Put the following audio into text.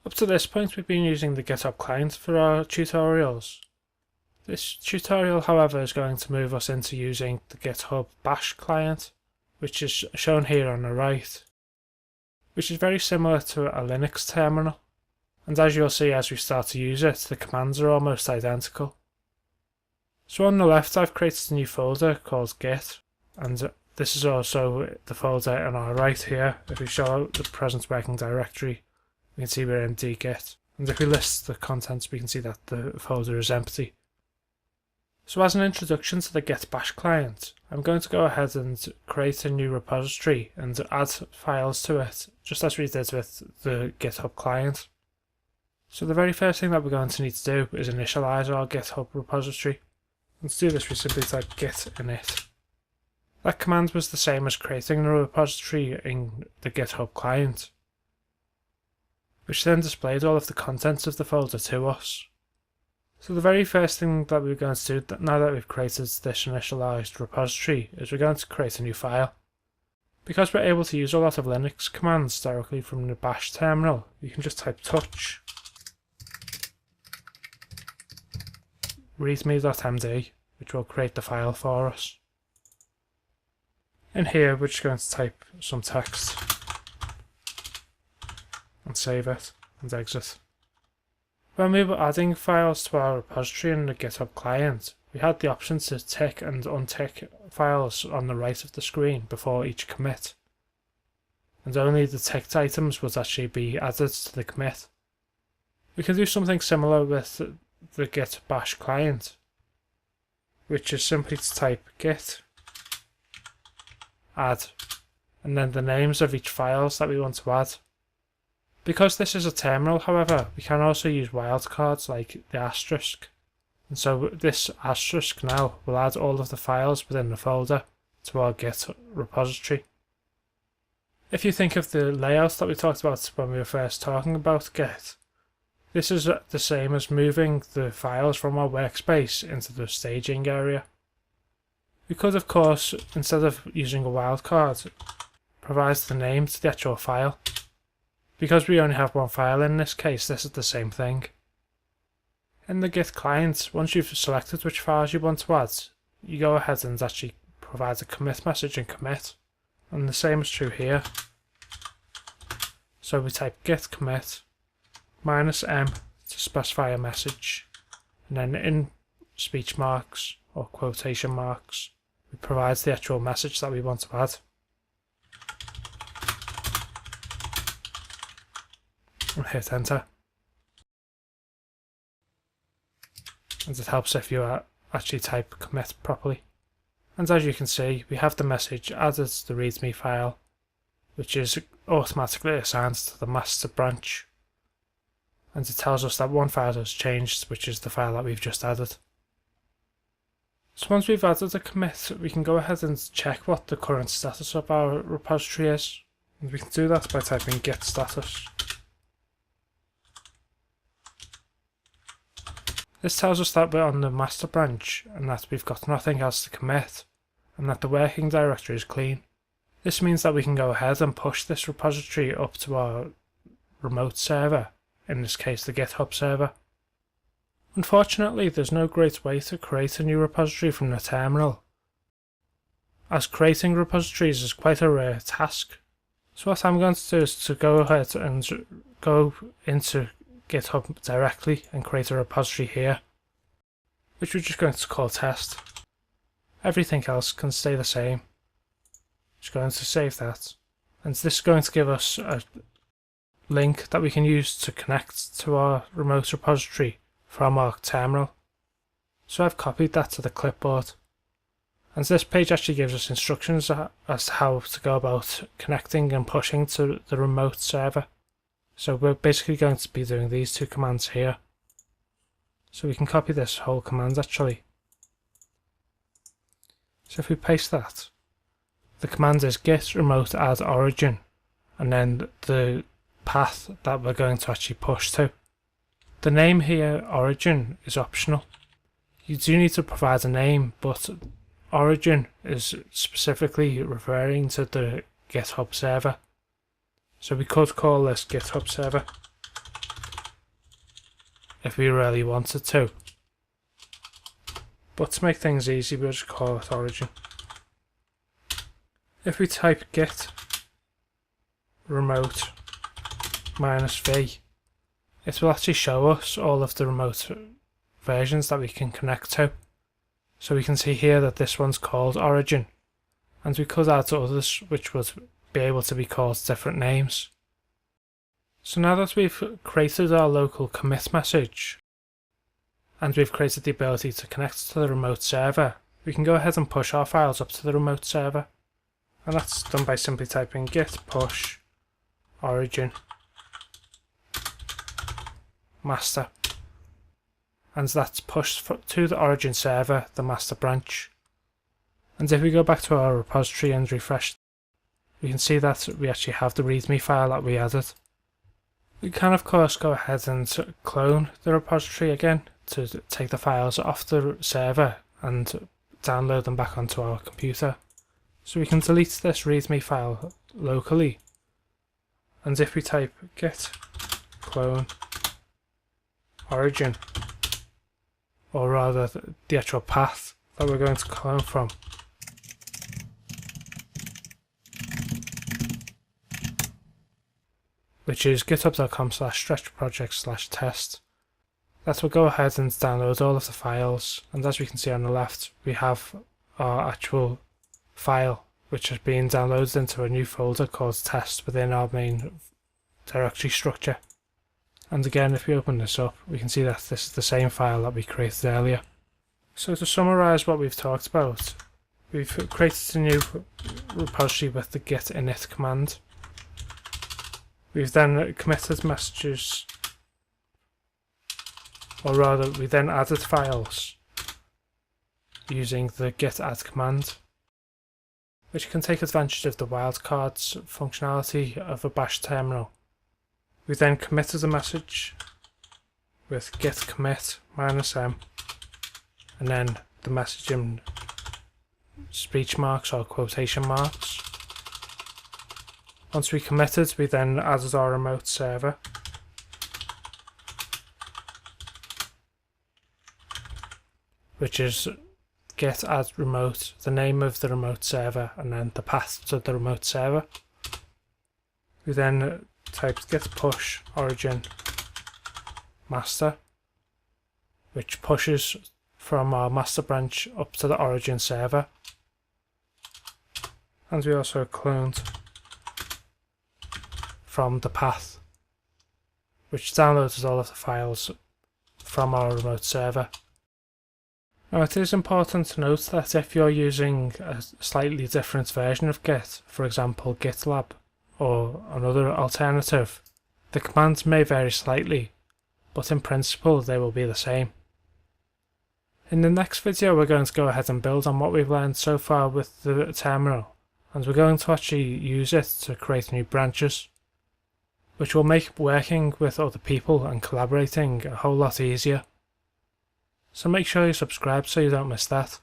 Up to this point we've been using the GitHub client for our tutorials. This tutorial, however, is going to move us into using the GitHub Bash client, which is shown here on the right, which is very similar to a Linux terminal, and as you'll see as we start to use it, the commands are almost identical. So on the left I've created a new folder called Git, and this is also the folder on our right here. If we show the present working directory, we can see we're in dgit, and if we list the contents we can see that the folder is empty. So as an introduction to the Git Bash client, I'm going to go ahead and create a new repository and add files to it, just as we did with the GitHub client. So the very first thing that we're going to need to do is initialize our GitHub repository. And to do this we simply type git init. That command was the same as creating the repository in the GitHub client, which then displayed all of the contents of the folder to us. So the very first thing that we're going to do, now that we've created this initialized repository, is we're going to create a new file. Because we're able to use a lot of Linux commands directly from the Bash terminal, you can just type touch readme.md, which will create the file for us. In here we're just going to type some text and save it and exit. When we were adding files to our repository in the GitHub client, we had the option to tick and untick files on the right of the screen before each commit, and only the ticked items would actually be added to the commit. We can do something similar with the Git Bash client, which is simply to type git add and then the names of each files that we want to add. Because this is a terminal, however, we can also use wildcards like the asterisk, and so this asterisk now will add all of the files within the folder to our Git repository. If you think of the layout that we talked about when we were first talking about Git, this is the same as moving the files from our workspace into the staging area. We could, of course, instead of using a wildcard, provide the name to the actual file. Because we only have one file in this case, this is the same thing. In the Git client, once you've selected which files you want to add, you go ahead and actually provide a commit message and commit. And the same is true here. So we type git commit -m to specify a message, and then in speech marks or quotation marks, we provide the actual message that we want to add. And hit enter. And it helps if you actually type commit properly. And as you can see, we have the message added to the readme file, which is automatically assigned to the master branch. And it tells us that one file has changed, which is the file that we've just added. So once we've added a commit, we can go ahead and check what the current status of our repository is. And we can do that by typing git status. This tells us that we're on the master branch and that we've got nothing else to commit, and that the working directory is clean. This means that we can go ahead and push this repository up to our remote server, in this case the GitHub server. Unfortunately, there's no great way to create a new repository from the terminal, as creating repositories is quite a rare task. So what I'm going to do is to go ahead and go into GitHub directly and create a repository here, which we're just going to call test. Everything else can stay the same. Just going to save that, and this is going to give us a link that we can use to connect to our remote repository from our terminal. So I've copied that to the clipboard, and this page actually gives us instructions as to how to go about connecting and pushing to the remote server. So we're basically going to be doing these two commands here. So we can copy this whole command actually. So if we paste that, the command is git remote add origin, and then the path that we're going to actually push to. The name here, origin, is optional. You do need to provide a name, but origin is specifically referring to the GitHub server. So we could call this GitHub server. if we really wanted to. But to make things easy, we'll just call it origin. If we type git remote -v, it will actually show us all of the remote versions that we can connect to. So we can see here that this one's called origin, and we could add others which would be able to be called different names. So now that we've created our local commit message, and we've created the ability to connect to the remote server, we can go ahead and push our files up to the remote server. And that's done by simply typing git push origin master. And that's pushed to the origin server, the master branch. And if we go back to our repository and refresh, we can see that we actually have the readme file that we added. We can of course go ahead and clone the repository again to take the files off the server and download them back onto our computer. So we can delete this readme file locally. And if we type git clone origin, or rather the actual path that we're going to clone from, which is github.com/stretchproject/test, that will go ahead and download all of the files. And as we can see on the left, we have our actual file which has been downloaded into a new folder called test within our main directory structure. And again, if we open this up, we can see that this is the same file that we created earlier. So to summarise what we've talked about, we've created a new repository with the git init command. We've then committed messages, or rather we then added files using the git add command, which can take advantage of the wildcards functionality of a bash terminal. We then committed a message with git commit -m, and then the message in speech marks or quotation marks. Once we committed, we then added our remote server, which is git add remote, the name of the remote server, and then the path to the remote server. We then typed git push origin master, which pushes from our master branch up to the origin server. And we also cloned from the path, which downloads all of the files from our remote server. Now it is important to note that if you're using a slightly different version of Git, for example GitLab or another alternative, the commands may vary slightly, but in principle they will be the same. In the next video we're going to go ahead and build on what we've learned so far with the terminal, and we're going to actually use it to create new branches, which will make working with other people and collaborating a whole lot easier. So make sure you subscribe so you don't miss that.